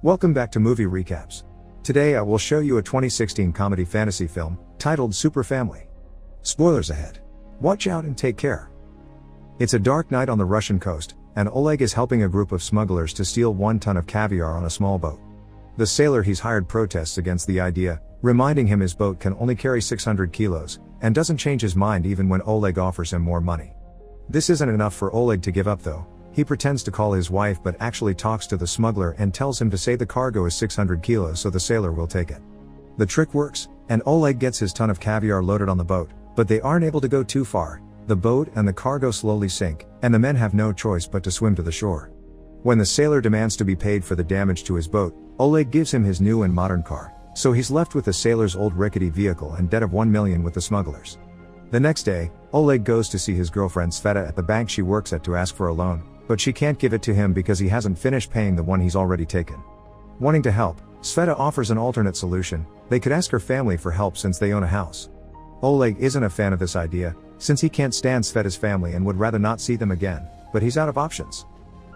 Welcome back to Movie Recaps. Today I will show you a 2016 comedy fantasy film, titled Super Family. Spoilers ahead. Watch out and take care. It's a dark night on the Russian coast, and Oleg is helping a group of smugglers to steal 1 ton of caviar on a small boat. The sailor he's hired protests against the idea, reminding him his boat can only carry 600 kilos, and doesn't change his mind even when Oleg offers him more money. This isn't enough for Oleg to give up though. He pretends to call his wife but actually talks to the smuggler and tells him to say the cargo is 600 kilos so the sailor will take it. The trick works, and Oleg gets his ton of caviar loaded on the boat, but they aren't able to go too far. The boat and the cargo slowly sink, and the men have no choice but to swim to the shore. When the sailor demands to be paid for the damage to his boat, Oleg gives him his new and modern car, so he's left with the sailor's old rickety vehicle and debt of 1 million with the smugglers. The next day, Oleg goes to see his girlfriend Sveta at the bank she works at to ask for a loan, but she can't give it to him because he hasn't finished paying the one he's already taken. Wanting to help, Sveta offers an alternate solution. They could ask her family for help since they own a house. Oleg isn't a fan of this idea, since he can't stand Sveta's family and would rather not see them again, but he's out of options.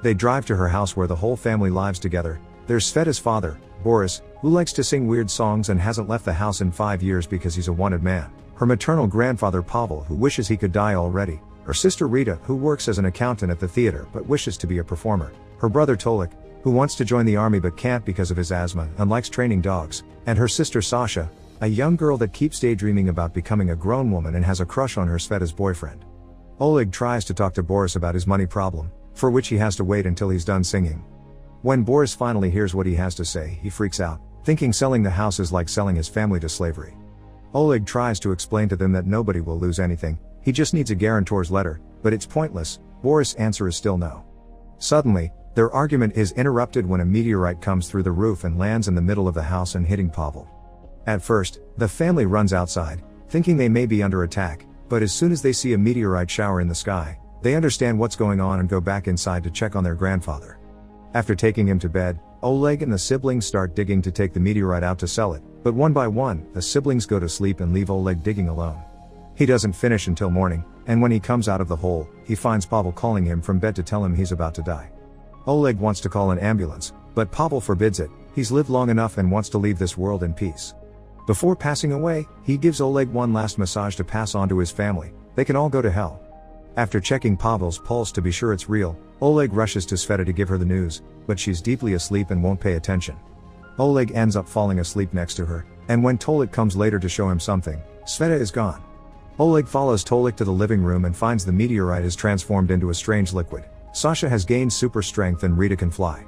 They drive to her house where the whole family lives together. There's Sveta's father, Boris, who likes to sing weird songs and hasn't left the house in 5 years because he's a wanted man. Her maternal grandfather Pavel, who wishes he could die already. Her sister Rita, who works as an accountant at the theater but wishes to be a performer. Her brother Tolik, who wants to join the army but can't because of his asthma and likes training dogs. And her sister Sasha, a young girl that keeps daydreaming about becoming a grown woman and has a crush on her Sveta's boyfriend. Oleg tries to talk to Boris about his money problem, for which he has to wait until he's done singing. When Boris finally hears what he has to say, he freaks out, thinking selling the house is like selling his family to slavery. Oleg tries to explain to them that nobody will lose anything, he just needs a guarantor's letter, but it's pointless. Boris' answer is still no. Suddenly, their argument is interrupted when a meteorite comes through the roof and lands in the middle of the house and hitting Pavel. At first, the family runs outside, thinking they may be under attack, but as soon as they see a meteorite shower in the sky, they understand what's going on and go back inside to check on their grandfather. After taking him to bed, Oleg and the siblings start digging to take the meteorite out to sell it, but one by one, the siblings go to sleep and leave Oleg digging alone. He doesn't finish until morning, and when he comes out of the hole, he finds Pavel calling him from bed to tell him he's about to die. Oleg wants to call an ambulance, but Pavel forbids it. He's lived long enough and wants to leave this world in peace. Before passing away, he gives Oleg one last massage to pass on to his family. They can all go to hell. After checking Pavel's pulse to be sure it's real, Oleg rushes to Sveta to give her the news, but she's deeply asleep and won't pay attention. Oleg ends up falling asleep next to her, and when Tolik comes later to show him something, Sveta is gone. Oleg follows Tolik to the living room and finds the meteorite is transformed into a strange liquid. Sasha has gained super strength and Rita can fly.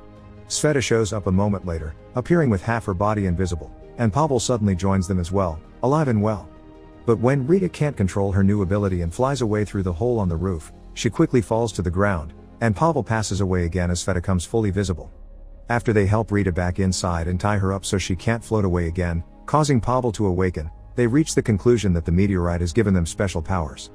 Sveta shows up a moment later, appearing with half her body invisible, and Pavel suddenly joins them as well, alive and well. But when Rita can't control her new ability and flies away through the hole on the roof, she quickly falls to the ground, and Pavel passes away again as Sveta comes fully visible. After they help Rita back inside and tie her up so she can't float away again, causing Pavel to awaken, they reach the conclusion that the meteorite has given them special powers.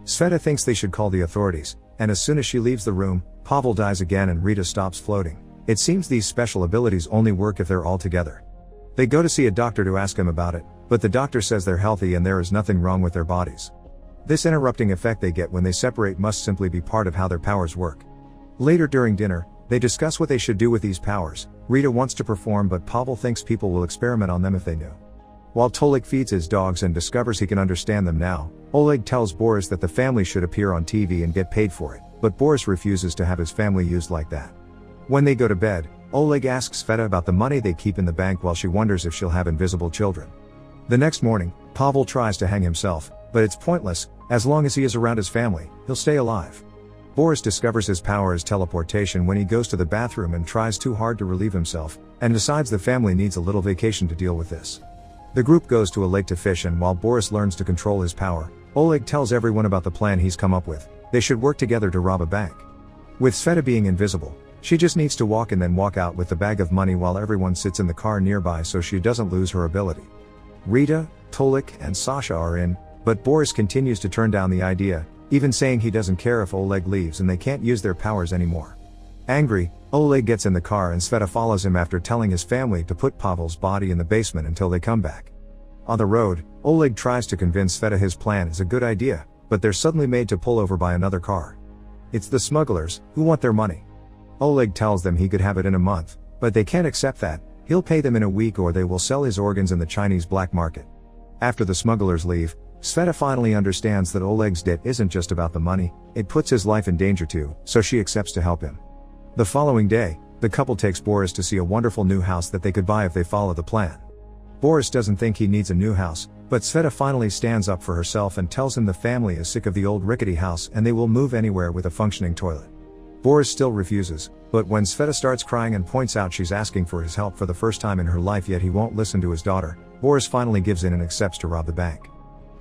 Sveta thinks they should call the authorities, and as soon as she leaves the room, Pavel dies again and Rita stops floating. It seems these special abilities only work if they're all together. They go to see a doctor to ask him about it, but the doctor says they're healthy and there is nothing wrong with their bodies. This interrupting effect they get when they separate must simply be part of how their powers work. Later during dinner, they discuss what they should do with these powers. Rita wants to perform but Pavel thinks people will experiment on them if they knew. While Tolik feeds his dogs and discovers he can understand them now, Oleg tells Boris that the family should appear on TV and get paid for it, but Boris refuses to have his family used like that. When they go to bed, Oleg asks Sveta about the money they keep in the bank while she wonders if she'll have invisible children. The next morning, Pavel tries to hang himself, but it's pointless. As long as he is around his family, he'll stay alive. Boris discovers his power is teleportation when he goes to the bathroom and tries too hard to relieve himself, and decides the family needs a little vacation to deal with this. The group goes to a lake to fish, and while Boris learns to control his power, Oleg tells everyone about the plan he's come up with. They should work together to rob a bank. With Sveta being invisible, she just needs to walk and then walk out with the bag of money while everyone sits in the car nearby so she doesn't lose her ability. Rita, Tolik, and Sasha are in, but Boris continues to turn down the idea, even saying he doesn't care if Oleg leaves and they can't use their powers anymore. Angry, Oleg gets in the car and Sveta follows him after telling his family to put Pavel's body in the basement until they come back. On the road, Oleg tries to convince Sveta his plan is a good idea, but they're suddenly made to pull over by another car. It's the smugglers, who want their money. Oleg tells them he could have it in a month, But they can't accept that. He'll pay them in a week or they will sell his organs in the Chinese black market. After the smugglers leave, Sveta finally understands that Oleg's debt isn't just about the money, it puts his life in danger too, so she accepts to help him. The following day, the couple takes Boris to see a wonderful new house that they could buy if they follow the plan. Boris doesn't think he needs a new house, but Sveta finally stands up for herself and tells him the family is sick of the old rickety house and they will move anywhere with a functioning toilet. Boris still refuses, but when Sveta starts crying and points out she's asking for his help for the first time in her life yet he won't listen to his daughter, Boris finally gives in and accepts to rob the bank.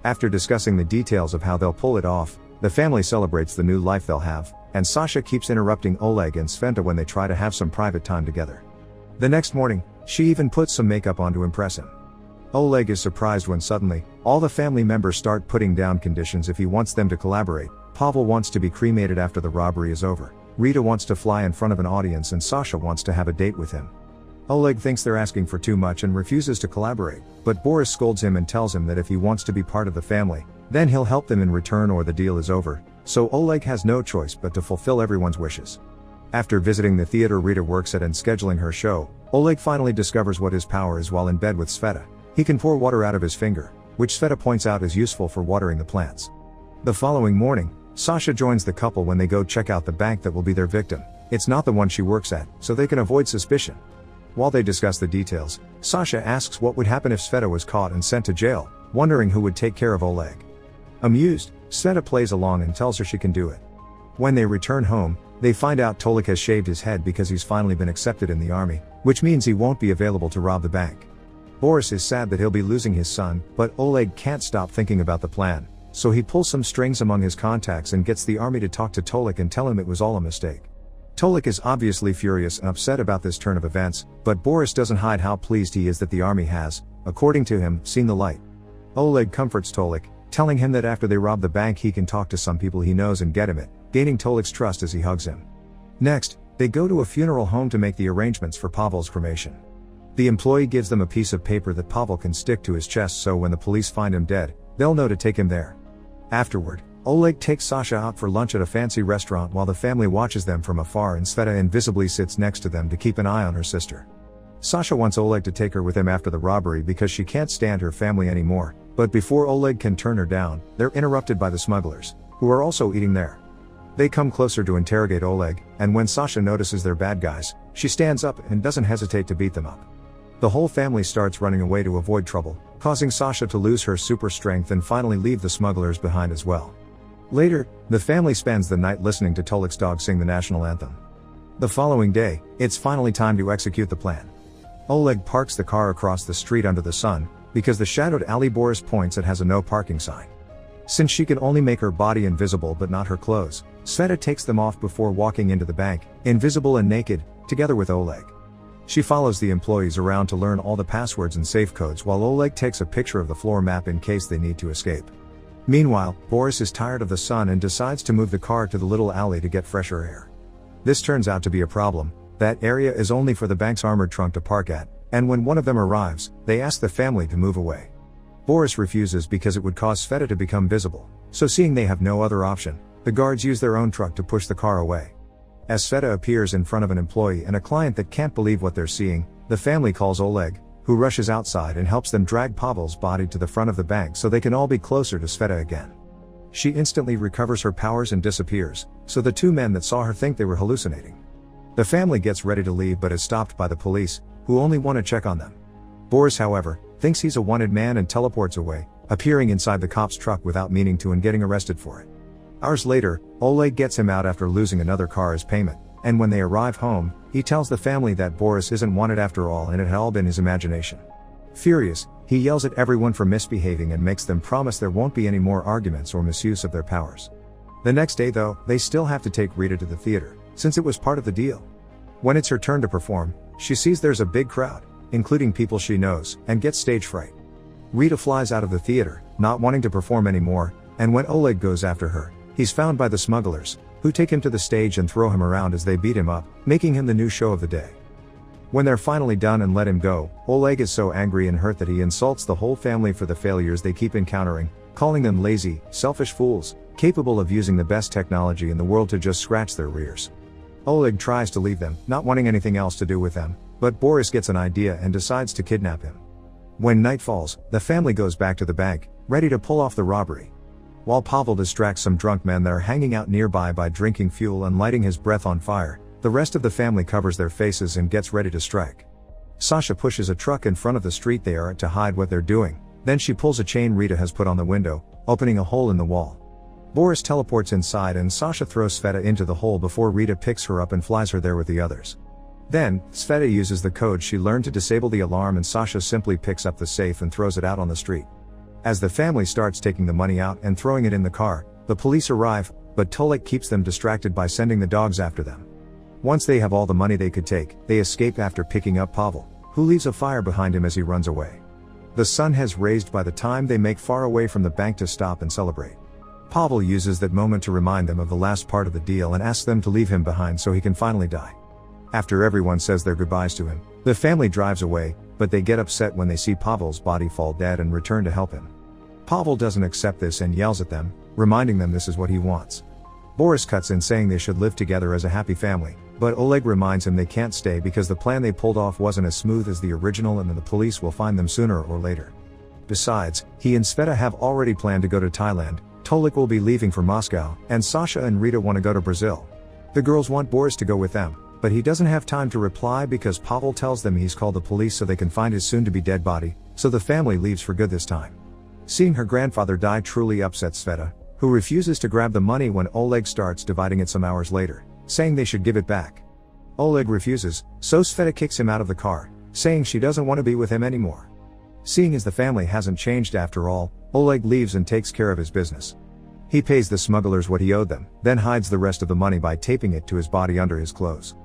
After discussing the details of how they'll pull it off, the family celebrates the new life they'll have, and Sasha keeps interrupting Oleg and Sveta when they try to have some private time together. The next morning, she even puts some makeup on to impress him. Oleg is surprised when suddenly, all the family members start putting down conditions if he wants them to collaborate. Pavel wants to be cremated after the robbery is over, Rita wants to fly in front of an audience and Sasha wants to have a date with him. Oleg thinks they're asking for too much and refuses to collaborate, but Boris scolds him and tells him that if he wants to be part of the family, then he'll help them in return or the deal is over, so Oleg has no choice but to fulfill everyone's wishes. After visiting the theater Rita works at and scheduling her show, Oleg finally discovers what his power is while in bed with Sveta. He can pour water out of his finger, which Sveta points out is useful for watering the plants. The following morning, Sasha joins the couple when they go check out the bank that will be their victim. It's not the one she works at, so they can avoid suspicion. While they discuss the details, Sasha asks what would happen if Sveta was caught and sent to jail, wondering who would take care of Oleg. Amused, Sveta plays along and tells her she can do it. When they return home, they find out Tolik has shaved his head because he's finally been accepted in the army, which means he won't be available to rob the bank. Boris is sad that he'll be losing his son, but Oleg can't stop thinking about the plan, so he pulls some strings among his contacts and gets the army to talk to Tolik and tell him it was all a mistake. Tolik is obviously furious and upset about this turn of events, but Boris doesn't hide how pleased he is that the army has, according to him, seen the light. Oleg comforts Tolik, telling him that after they rob the bank he can talk to some people he knows and get him it, gaining Tolik's trust as he hugs him. Next, they go to a funeral home to make the arrangements for Pavel's cremation. The employee gives them a piece of paper that Pavel can stick to his chest so when the police find him dead, they'll know to take him there. Afterward, Oleg takes Sasha out for lunch at a fancy restaurant while the family watches them from afar and Sveta invisibly sits next to them to keep an eye on her sister. Sasha wants Oleg to take her with him after the robbery because she can't stand her family anymore, but before Oleg can turn her down, they're interrupted by the smugglers, who are also eating there. They come closer to interrogate Oleg, and when Sasha notices they're bad guys, she stands up and doesn't hesitate to beat them up. The whole family starts running away to avoid trouble, causing Sasha to lose her super strength and finally leave the smugglers behind as well. Later, the family spends the night listening to Tolik's dog sing the national anthem. The following day, it's finally time to execute the plan. Oleg parks the car across the street under the sun, because the shadowed alley Boris points at has a no parking sign. Since she can only make her body invisible but not her clothes, Sveta takes them off before walking into the bank, invisible and naked, together with Oleg. She follows the employees around to learn all the passwords and safe codes while Oleg takes a picture of the floor map in case they need to escape. Meanwhile, Boris is tired of the sun and decides to move the car to the little alley to get fresher air. This turns out to be a problem. That area is only for the bank's armored trunk to park at, and when one of them arrives, they ask the family to move away. Boris refuses because it would cause Sveta to become visible, so seeing they have no other option, the guards use their own truck to push the car away. As Sveta appears in front of an employee and a client that can't believe what they're seeing, the family calls Oleg, who rushes outside and helps them drag Pavel's body to the front of the bank so they can all be closer to Sveta again. She instantly recovers her powers and disappears, so the two men that saw her think they were hallucinating. The family gets ready to leave but is stopped by the police, who only want to check on them. Boris, however, thinks he's a wanted man and teleports away, appearing inside the cop's truck without meaning to and getting arrested for it. Hours later, Oleg gets him out after losing another car as payment, and when they arrive home, he tells the family that Boris isn't wanted after all and it had all been his imagination. Furious, he yells at everyone for misbehaving and makes them promise there won't be any more arguments or misuse of their powers. The next day though, they still have to take Rita to the theater, since it was part of the deal. When it's her turn to perform, she sees there's a big crowd, including people she knows, and gets stage fright. Rita flies out of the theater, not wanting to perform anymore, and when Oleg goes after her, he's found by the smugglers, who take him to the stage and throw him around as they beat him up, making him the new show of the day. When they're finally done and let him go, Oleg is so angry and hurt that he insults the whole family for the failures they keep encountering, calling them lazy, selfish fools, capable of using the best technology in the world to just scratch their rears. Oleg tries to leave them, not wanting anything else to do with them, but Boris gets an idea and decides to kidnap him. When night falls, the family goes back to the bank, ready to pull off the robbery. While Pavel distracts some drunk men that are hanging out nearby by drinking fuel and lighting his breath on fire, the rest of the family covers their faces and gets ready to strike. Sasha pushes a truck in front of the street they are at to hide what they're doing, then she pulls a chain Rita has put on the window, opening a hole in the wall. Boris teleports inside and Sasha throws Sveta into the hole before Rita picks her up and flies her there with the others. Then, Sveta uses the code she learned to disable the alarm and Sasha simply picks up the safe and throws it out on the street. As the family starts taking the money out and throwing it in the car, the police arrive, but Tolik keeps them distracted by sending the dogs after them. Once they have all the money they could take, they escape after picking up Pavel, who leaves a fire behind him as he runs away. The sun has raised by the time they make far away from the bank to stop and celebrate. Pavel uses that moment to remind them of the last part of the deal and asks them to leave him behind so he can finally die. After everyone says their goodbyes to him, the family drives away, but they get upset when they see Pavel's body fall dead and return to help him. Pavel doesn't accept this and yells at them, reminding them this is what he wants. Boris cuts in saying they should live together as a happy family, but Oleg reminds him they can't stay because the plan they pulled off wasn't as smooth as the original and the police will find them sooner or later. Besides, he and Sveta have already planned to go to Thailand, Tolik will be leaving for Moscow, and Sasha and Rita want to go to Brazil. The girls want Boris to go with them, but he doesn't have time to reply because Pavel tells them he's called the police so they can find his soon-to-be dead body, so the family leaves for good this time. Seeing her grandfather die truly upsets Sveta, who refuses to grab the money when Oleg starts dividing it some hours later, saying they should give it back. Oleg refuses, so Sveta kicks him out of the car, saying she doesn't want to be with him anymore. Seeing as the family hasn't changed after all, Oleg leaves and takes care of his business. He pays the smugglers what he owed them, then hides the rest of the money by taping it to his body under his clothes.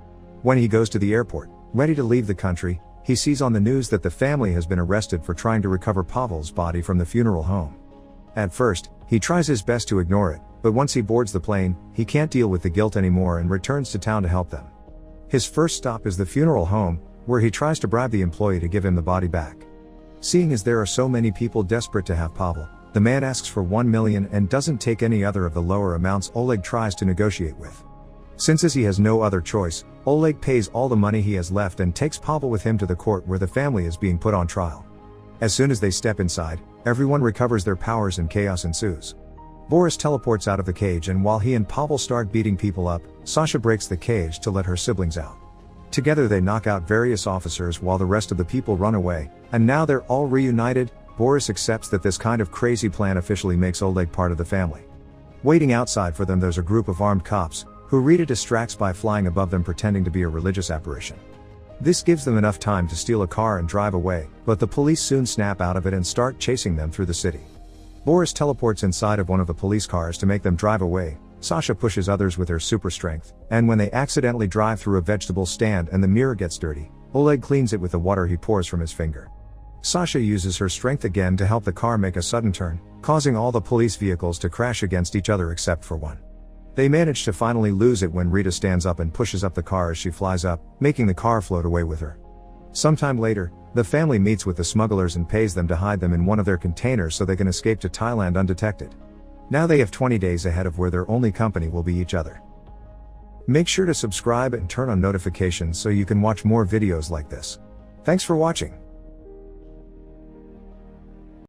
When he goes to the airport, ready to leave the country, he sees on the news that the family has been arrested for trying to recover Pavel's body from the funeral home. At first, he tries his best to ignore it, but once he boards the plane, he can't deal with the guilt anymore and returns to town to help them. His first stop is the funeral home, where he tries to bribe the employee to give him the body back. Seeing as there are so many people desperate to have Pavel, the man asks for 1 million and doesn't take any other of the lower amounts Oleg tries to negotiate with. Since as he has no other choice, Oleg pays all the money he has left and takes Pavel with him to the court where the family is being put on trial. As soon as they step inside, everyone recovers their powers and chaos ensues. Boris teleports out of the cage and while he and Pavel start beating people up, Sasha breaks the cage to let her siblings out. Together they knock out various officers while the rest of the people run away, and now they're all reunited. Boris accepts that this kind of crazy plan officially makes Oleg part of the family. Waiting outside for them there's a group of armed cops, who Rita distracts by flying above them pretending to be a religious apparition. This gives them enough time to steal a car and drive away, but the police soon snap out of it and start chasing them through the city. Boris teleports inside of one of the police cars to make them drive away. Sasha pushes others with her super strength, and when they accidentally drive through a vegetable stand and the mirror gets dirty, Oleg cleans it with the water he pours from his finger. Sasha uses her strength again to help the car make a sudden turn, causing all the police vehicles to crash against each other except for one. They manage to finally lose it when Rita stands up and pushes up the car as she flies up, making the car float away with her. Sometime later, the family meets with the smugglers and pays them to hide them in one of their containers so they can escape to Thailand undetected. Now they have 20 days ahead of where their only company will be each other. Make sure to subscribe and turn on notifications so you can watch more videos like this. Thanks for watching.